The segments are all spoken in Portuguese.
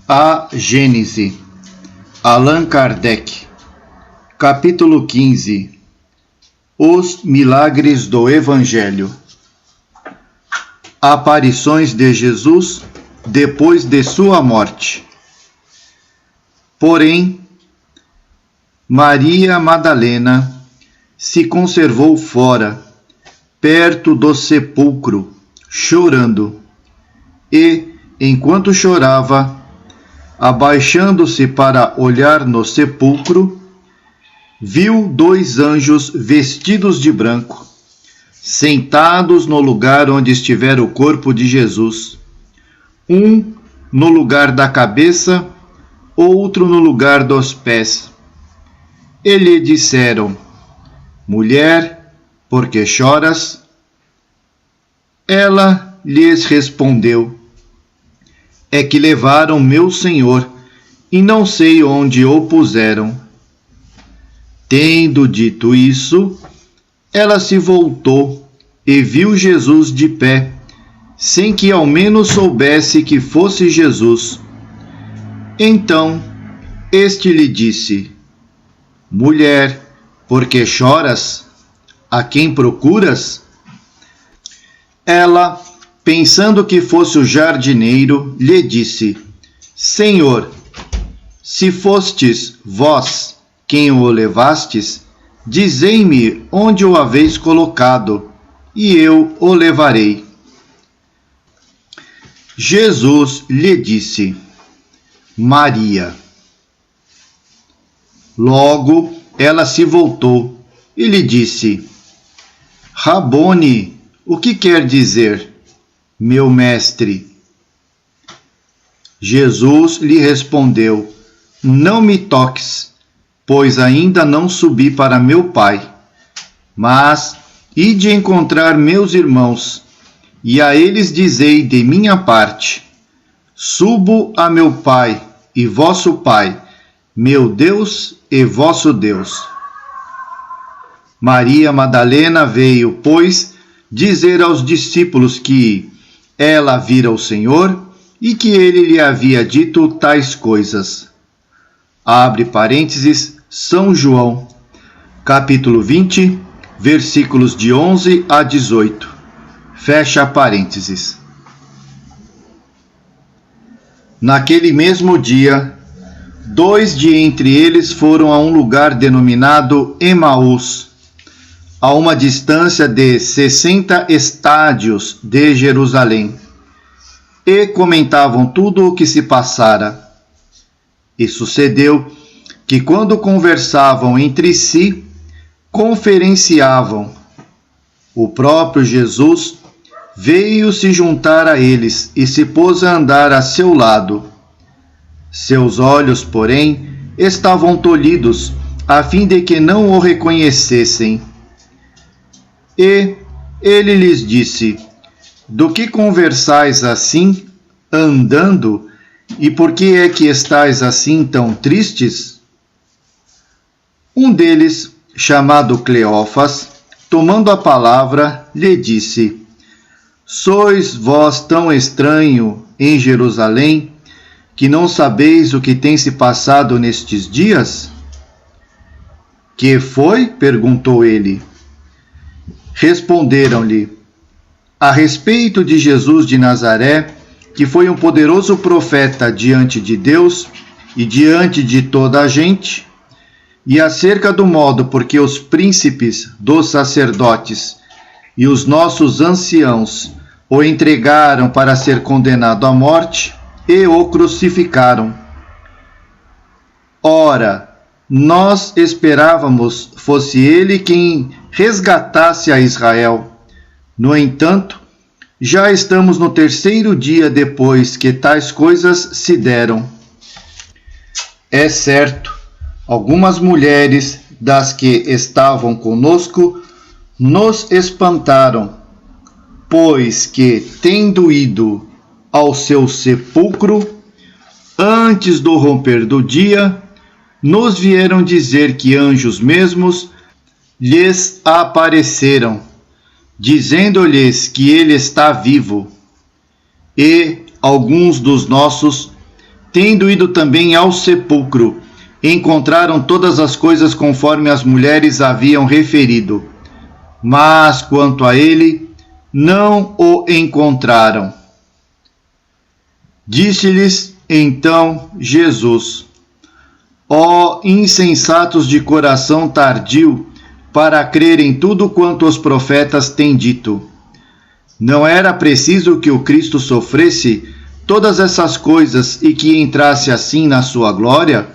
A Gênese, Allan Kardec. Capítulo 15. Os milagres do Evangelho. Aparições de Jesus depois de sua morte. Porém, Maria Madalena se conservou fora, perto do sepulcro, chorando, e, enquanto chorava, abaixando-se para olhar no sepulcro, viu dois anjos vestidos de branco, sentados no lugar onde estivera o corpo de Jesus, um no lugar da cabeça, outro no lugar dos pés. E lhe disseram: Mulher, por que choras? Ela lhes respondeu: É que levaram meu Senhor, e não sei onde o puseram. Tendo dito isso, ela se voltou e viu Jesus de pé, sem que ao menos soubesse que fosse Jesus. Então, este lhe disse: Mulher, por que choras? A quem procuras? Ela, pensando que fosse o jardineiro, lhe disse: Senhor, se fostes vós quem o levastes, dizei-me onde o haveis colocado, e eu o levarei. Jesus lhe disse: Maria. Logo ela se voltou e lhe disse: Rabone, o que quer dizer, meu mestre? Jesus lhe respondeu: Não me toques, pois ainda não subi para meu Pai. Mas ide encontrar meus irmãos, e a eles dizei de minha parte: Subo a meu Pai e vosso Pai, meu Deus e vosso Deus. Maria Madalena veio, pois, dizer aos discípulos que ela vira o Senhor e que ele lhe havia dito tais coisas. Abre parênteses, São João, capítulo 20, versículos de 11 a 18. Fecha parênteses. Naquele mesmo dia, dois de entre eles foram a um lugar denominado Emaús, a uma distância de 60 estádios de Jerusalém, e comentavam tudo o que se passara. E sucedeu que, quando conversavam entre si, conferenciavam, o próprio Jesus veio se juntar a eles e se pôs a andar a seu lado. Seus olhos, porém, estavam tolhidos, a fim de que não o reconhecessem. E ele lhes disse: Do que conversais assim, andando, e por que é que estáis assim tão tristes? Um deles, chamado Cleófas, tomando a palavra, lhe disse: Sois vós tão estranho em Jerusalém, que não sabeis o que tem se passado nestes dias? Que foi? Perguntou ele. Responderam-lhe: A respeito de Jesus de Nazaré, que foi um poderoso profeta diante de Deus e diante de toda a gente, e acerca do modo por que os príncipes dos sacerdotes e os nossos anciãos o entregaram para ser condenado à morte e o crucificaram. Ora, nós esperávamos fosse ele quem resgatasse a Israel. No entanto, já estamos no terceiro dia depois que tais coisas se deram. É certo, algumas mulheres das que estavam conosco nos espantaram, pois que, tendo ido ao seu sepulcro, antes do romper do dia, nos vieram dizer que anjos mesmos lhes apareceram, dizendo-lhes que ele está vivo. E alguns dos nossos tendo ido também ao sepulcro, encontraram todas as coisas conforme as mulheres haviam referido. Mas, quanto a ele, não o encontraram. Disse-lhes então Jesus: ó insensatos de coração tardio, para crer em tudo quanto os profetas têm dito. Não era preciso que o Cristo sofresse todas essas coisas e que entrasse assim na sua glória?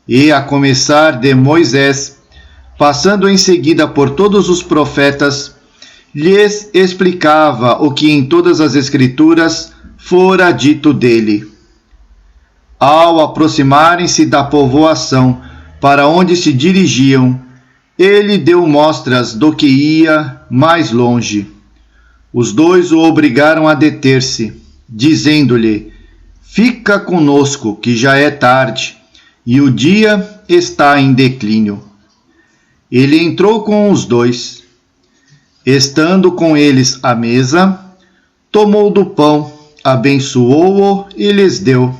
E a começar de Moisés, passando em seguida por todos os profetas, lhes explicava o que em todas as Escrituras fora dito dele. Ao aproximarem-se da povoação para onde se dirigiam, ele deu mostras do que ia mais longe. Os dois o obrigaram a deter-se, dizendo-lhe: fica conosco, que já é tarde, e o dia está em declínio. Ele entrou com os dois. Estando com eles à mesa, tomou do pão, abençoou-o e lhes deu.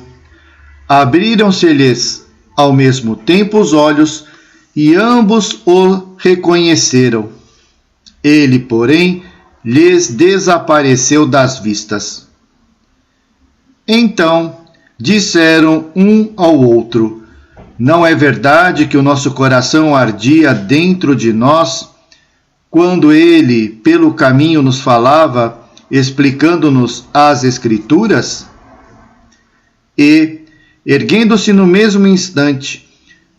Abriram-se-lhes ao mesmo tempo os olhos, e ambos o reconheceram. Ele, porém, lhes desapareceu das vistas. Então disseram um ao outro: não é verdade que o nosso coração ardia dentro de nós, quando ele, pelo caminho, nos falava, explicando-nos as Escrituras? E, erguendo-se no mesmo instante,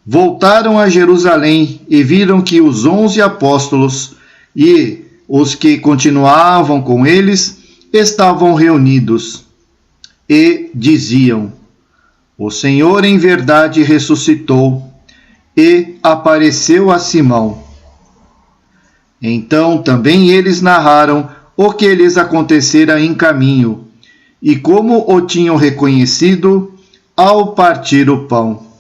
voltaram a Jerusalém e viram que os 11 apóstolos e os que continuavam com eles estavam reunidos e diziam: o Senhor em verdade ressuscitou e apareceu a Simão. Então também eles narraram o que lhes acontecera em caminho e como o tinham reconhecido ao partir o pão.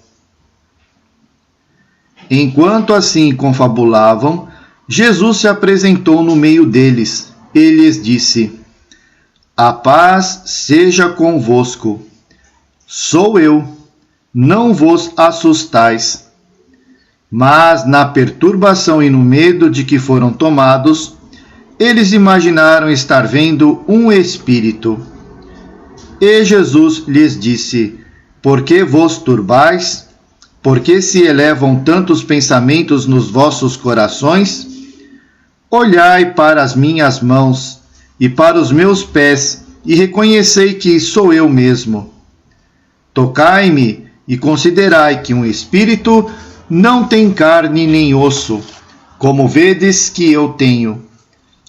Enquanto assim confabulavam, Jesus se apresentou no meio deles e lhes disse: a paz seja convosco. Sou eu, não vos assustais. Mas na perturbação e no medo de que foram tomados, eles imaginaram estar vendo um espírito. E Jesus lhes disse: por que vos turbais? Por que se elevam tantos pensamentos nos vossos corações? Olhai para as minhas mãos e para os meus pés, e reconhecei que sou eu mesmo. Tocai-me e considerai que um espírito não tem carne nem osso, como vedes que eu tenho.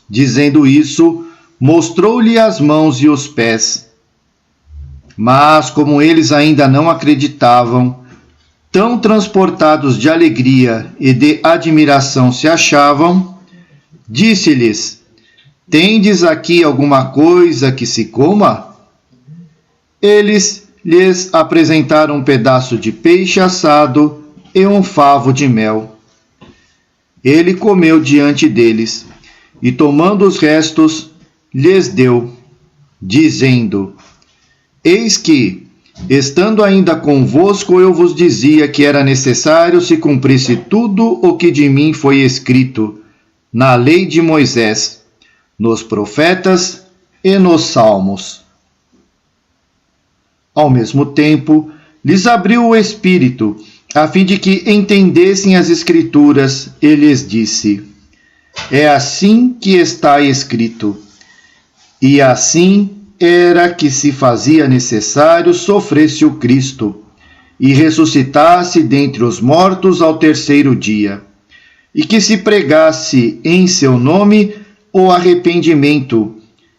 Dizendo isso, mostrou-lhe as mãos e os pés. Mas, como eles ainda não acreditavam, tão transportados de alegria e de admiração se achavam, disse-lhes: tendes aqui alguma coisa que se coma? Eles lhes apresentaram um pedaço de peixe assado e um favo de mel. Ele comeu diante deles, e tomando os restos, lhes deu, dizendo: eis que, estando ainda convosco, eu vos dizia que era necessário se cumprisse tudo o que de mim foi escrito na lei de Moisés, nos profetas e nos salmos. Ao mesmo tempo, lhes abriu o Espírito, a fim de que entendessem as Escrituras, e lhes disse: é assim que está escrito. E assim era que se fazia necessário sofresse o Cristo, e ressuscitasse dentre os mortos ao terceiro dia, e que se pregasse em seu nome o arrependimento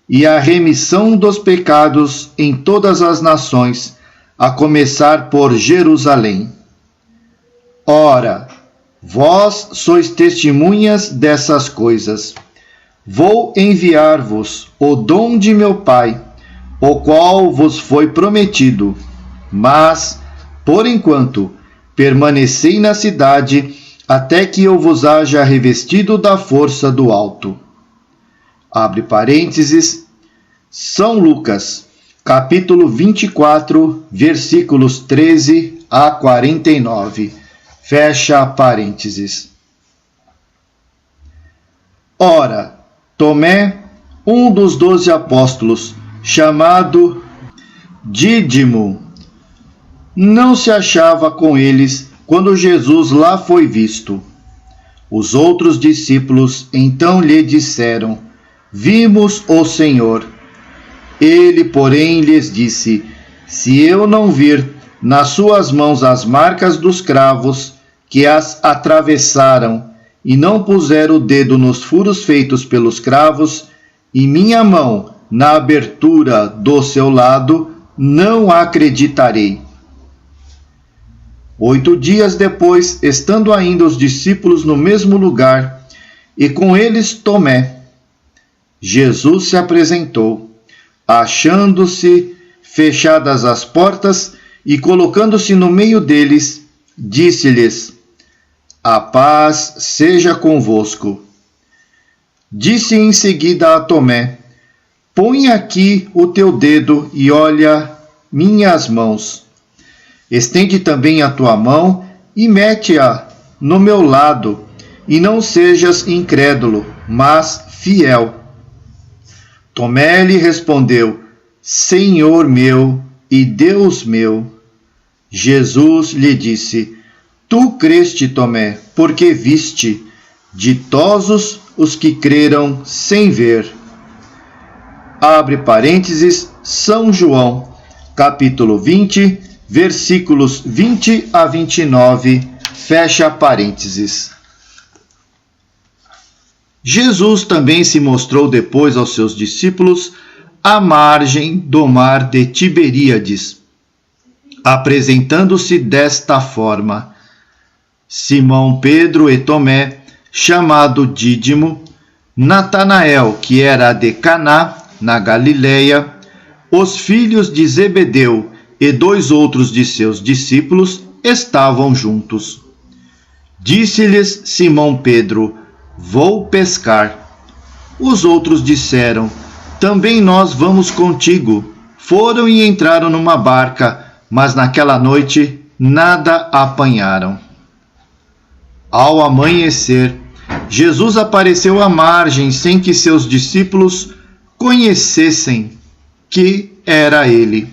e a remissão dos pecados em todas as nações, a começar por Jerusalém. Ora, vós sois testemunhas dessas coisas. Vou enviar-vos o dom de meu Pai, o qual vos foi prometido, mas, por enquanto, permanecei na cidade, até que eu vos haja revestido da força do alto. Abre parênteses, São Lucas, capítulo 24, versículos 13 a 49. Fecha parênteses. Ora, Tomé, um dos 12 apóstolos, chamado Dídimo, não se achava com eles quando Jesus lá foi visto. Os outros discípulos então lhe disseram: Vimos o Senhor. Ele, porém, lhes disse: Se eu não vir nas suas mãos as marcas dos cravos que as atravessaram, e não puser o dedo nos furos feitos pelos cravos, e minha mão na abertura do seu lado, não acreditarei. 8 dias depois, estando ainda os discípulos no mesmo lugar, e com eles Tomé, Jesus se apresentou, achando-se fechadas as portas e colocando-se no meio deles, disse-lhes: A paz seja convosco. Disse em seguida a Tomé: Põe aqui o teu dedo e olha minhas mãos. Estende também a tua mão e mete-a no meu lado, e não sejas incrédulo, mas fiel. Tomé lhe respondeu: Senhor meu e Deus meu. Jesus lhe disse: Tu creste, Tomé, porque viste. Ditosos os que creram sem ver. Abre parênteses, São João, capítulo 20, versículos 20 a 29, fecha parênteses. Jesus também se mostrou depois aos seus discípulos à margem do mar de Tiberíades, apresentando-se desta forma: Simão Pedro e Tomé, chamado Dídimo, Natanael, que era de Caná, na Galileia, os filhos de Zebedeu e 2 outros de seus discípulos estavam juntos. Disse-lhes Simão Pedro: Vou pescar. Os outros disseram: Também nós vamos contigo. Foram e entraram numa barca, mas naquela noite nada apanharam. Ao amanhecer, Jesus apareceu à margem sem que seus discípulos conhecessem que era ele.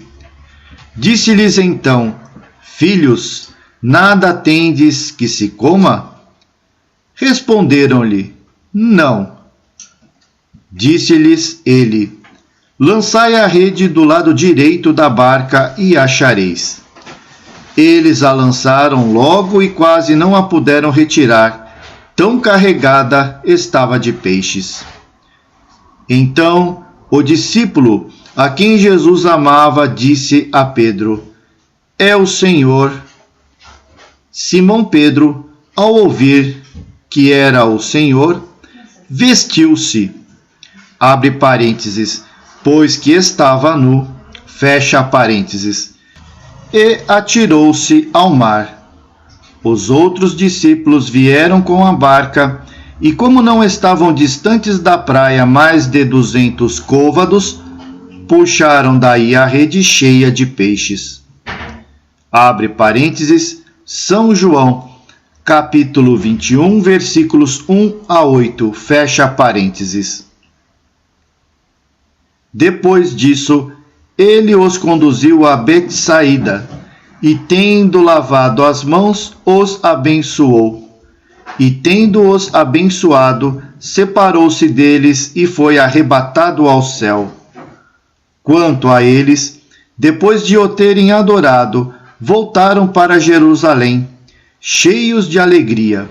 Disse-lhes então: Filhos, nada tendes que se coma? Responderam-lhe: Não. Disse-lhes ele: Lançai a rede do lado direito da barca e achareis. Eles a lançaram logo e quase não a puderam retirar, tão carregada estava de peixes. Então o discípulo a quem Jesus amava disse a Pedro: É o Senhor. Simão Pedro, ao ouvir que era o Senhor, vestiu-se, abre parênteses, pois que estava nu, fecha parênteses, e atirou-se ao mar. Os outros discípulos vieram com a barca, e como não estavam distantes da praia mais de 200 côvados, puxaram daí a rede cheia de peixes. Abre parênteses, São João, capítulo 21, versículos 1 a 8, fecha parênteses. Depois disso, ele os conduziu a Betsaída, e tendo lavado as mãos, os abençoou. E tendo-os abençoado, separou-se deles e foi arrebatado ao céu. Quanto a eles, depois de o terem adorado, voltaram para Jerusalém, cheios de alegria.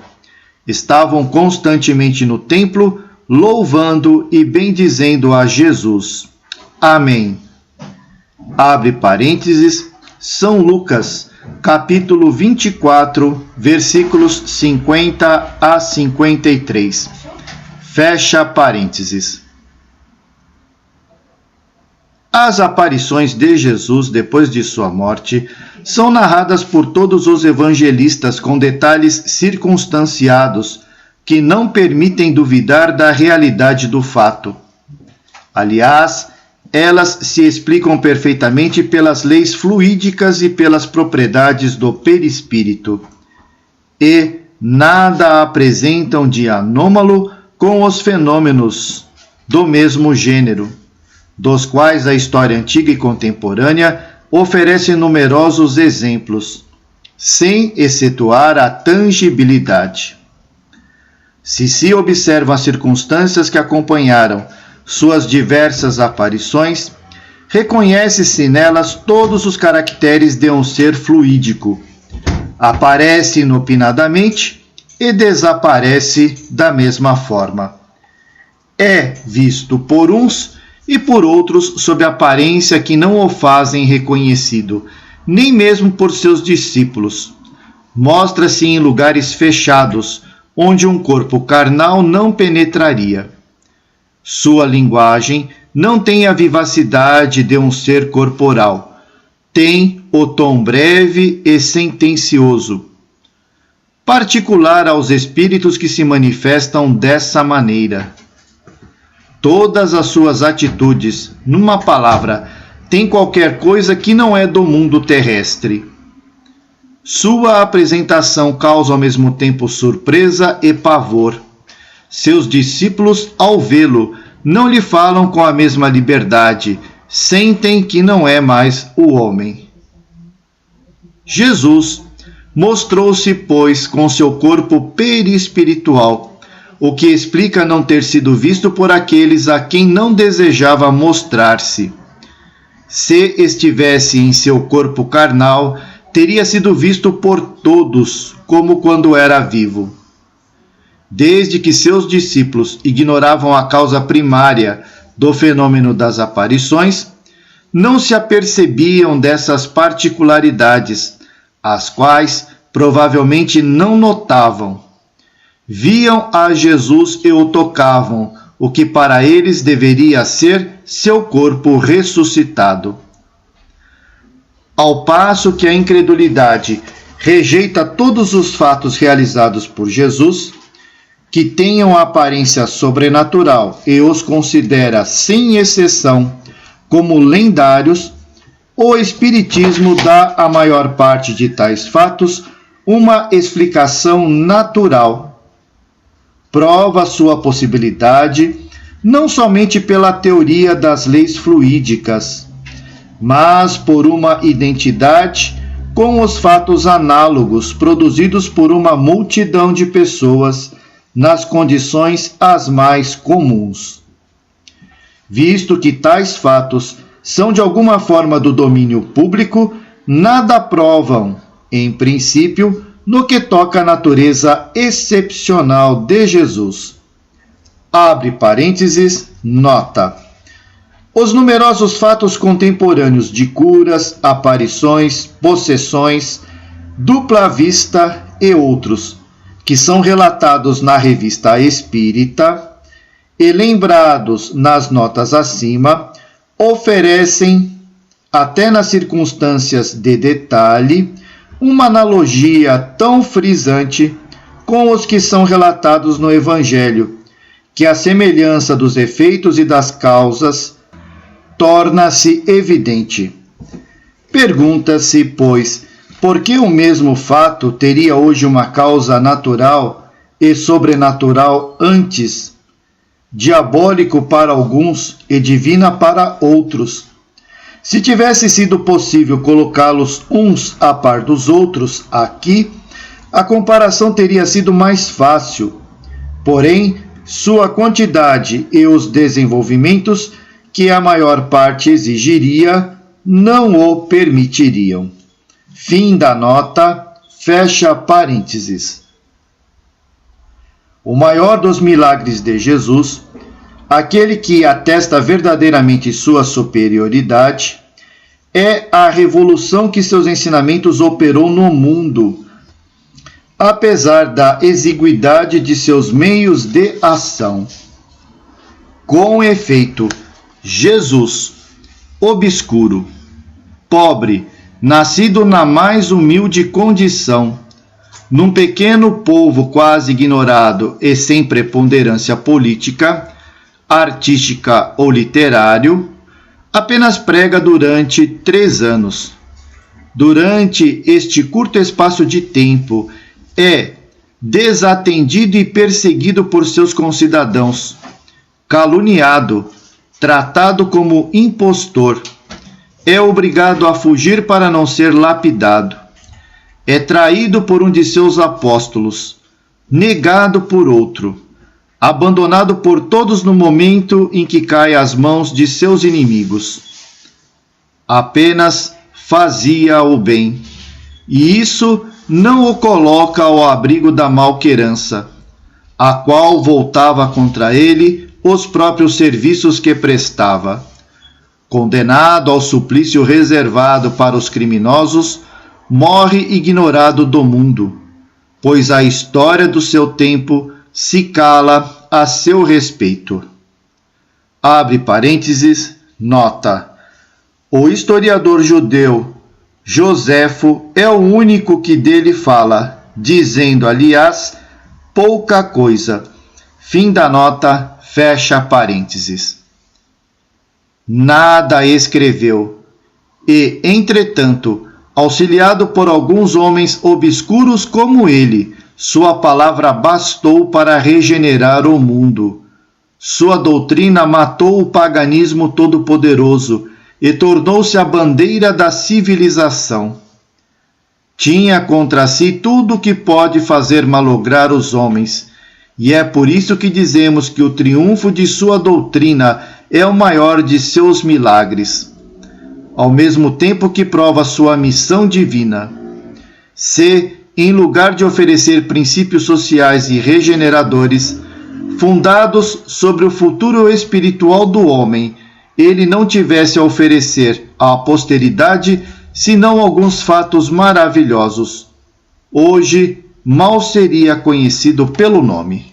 Estavam constantemente no templo, louvando e bendizendo a Jesus. Amém. Abre parênteses, São Lucas, capítulo 24, versículos 50 a 53. Fecha parênteses. As aparições de Jesus depois de sua morte são narradas por todos os evangelistas com detalhes circunstanciados que não permitem duvidar da realidade do fato. Aliás, elas se explicam perfeitamente pelas leis fluídicas e pelas propriedades do perispírito, e nada apresentam de anômalo com os fenômenos do mesmo gênero, dos quais a história antiga e contemporânea oferece numerosos exemplos, sem excetuar a tangibilidade. Se observam as circunstâncias que acompanharam suas diversas aparições, reconhece-se nelas todos os caracteres de um ser fluídico. Aparece inopinadamente e desaparece da mesma forma. É visto por uns e por outros sob aparência que não o fazem reconhecido, nem mesmo por seus discípulos. Mostra-se em lugares fechados, onde um corpo carnal não penetraria. Sua linguagem não tem a vivacidade de um ser corporal. Tem o tom breve e sentencioso, particular aos espíritos que se manifestam dessa maneira. Todas as suas atitudes, numa palavra, têm qualquer coisa que não é do mundo terrestre. Sua apresentação causa ao mesmo tempo surpresa e pavor. Seus discípulos, ao vê-lo, não lhe falam com a mesma liberdade, sentem que não é mais o homem. Jesus mostrou-se, pois, com seu corpo perispiritual, o que explica não ter sido visto por aqueles a quem não desejava mostrar-se. Se estivesse em seu corpo carnal, teria sido visto por todos, como quando era vivo. Desde que seus discípulos ignoravam a causa primária do fenômeno das aparições, não se apercebiam dessas particularidades, as quais provavelmente não notavam. Viam a Jesus e o tocavam, o que para eles deveria ser seu corpo ressuscitado. Ao passo que a incredulidade rejeita todos os fatos realizados por Jesus, que tenham aparência sobrenatural e os considera, sem exceção, como lendários, o Espiritismo dá à maior parte de tais fatos uma explicação natural. Prova sua possibilidade não somente pela teoria das leis fluídicas, mas por uma identidade com os fatos análogos produzidos por uma multidão de pessoas nas condições as mais comuns. Visto que tais fatos são de alguma forma do domínio público, nada provam, em princípio, no que toca à natureza excepcional de Jesus. Abre parênteses, nota. Os numerosos fatos contemporâneos de curas, aparições, possessões, dupla vista e outros, que são relatados na Revista Espírita e lembrados nas notas acima, oferecem, até nas circunstâncias de detalhe, uma analogia tão frisante com os que são relatados no Evangelho, que a semelhança dos efeitos e das causas torna-se evidente. Pergunta-se, pois, por que o mesmo fato teria hoje uma causa natural e sobrenatural antes, diabólico para alguns e divina para outros? Se tivesse sido possível colocá-los uns a par dos outros aqui, a comparação teria sido mais fácil. Porém, sua quantidade e os desenvolvimentos que a maior parte exigiria não o permitiriam. Fim da nota, fecha parênteses. O maior dos milagres de Jesus, aquele que atesta verdadeiramente sua superioridade, é a revolução que seus ensinamentos operou no mundo, apesar da exiguidade de seus meios de ação. Com efeito, Jesus, obscuro, pobre, nascido na mais humilde condição, num pequeno povo quase ignorado e sem preponderância política, artística ou literário, apenas prega durante 3 anos. Durante este curto espaço de tempo, é desatendido e perseguido por seus concidadãos, caluniado, tratado como impostor, é obrigado a fugir para não ser lapidado, é traído por um de seus apóstolos, negado por outro, abandonado por todos no momento em que cai às mãos de seus inimigos. Apenas fazia o bem, e isso não o coloca ao abrigo da malquerança, a qual voltava contra ele os próprios serviços que prestava. Condenado ao suplício reservado para os criminosos, morre ignorado do mundo, pois a história do seu tempo se cala a seu respeito. Abre parênteses, nota. O historiador judeu Joséfo é o único que dele fala, dizendo, aliás, pouca coisa. Fim da nota, fecha parênteses. Nada escreveu, e, entretanto, auxiliado por alguns homens obscuros como ele, sua palavra bastou para regenerar o mundo. Sua doutrina matou o paganismo todo-poderoso e tornou-se a bandeira da civilização. Tinha contra si tudo o que pode fazer malograr os homens, e é por isso que dizemos que o triunfo de sua doutrina é o maior de seus milagres, ao mesmo tempo que prova sua missão divina. Se, em lugar de oferecer princípios sociais e regeneradores, fundados sobre o futuro espiritual do homem, ele não tivesse a oferecer à posteridade senão alguns fatos maravilhosos, hoje mal seria conhecido pelo nome.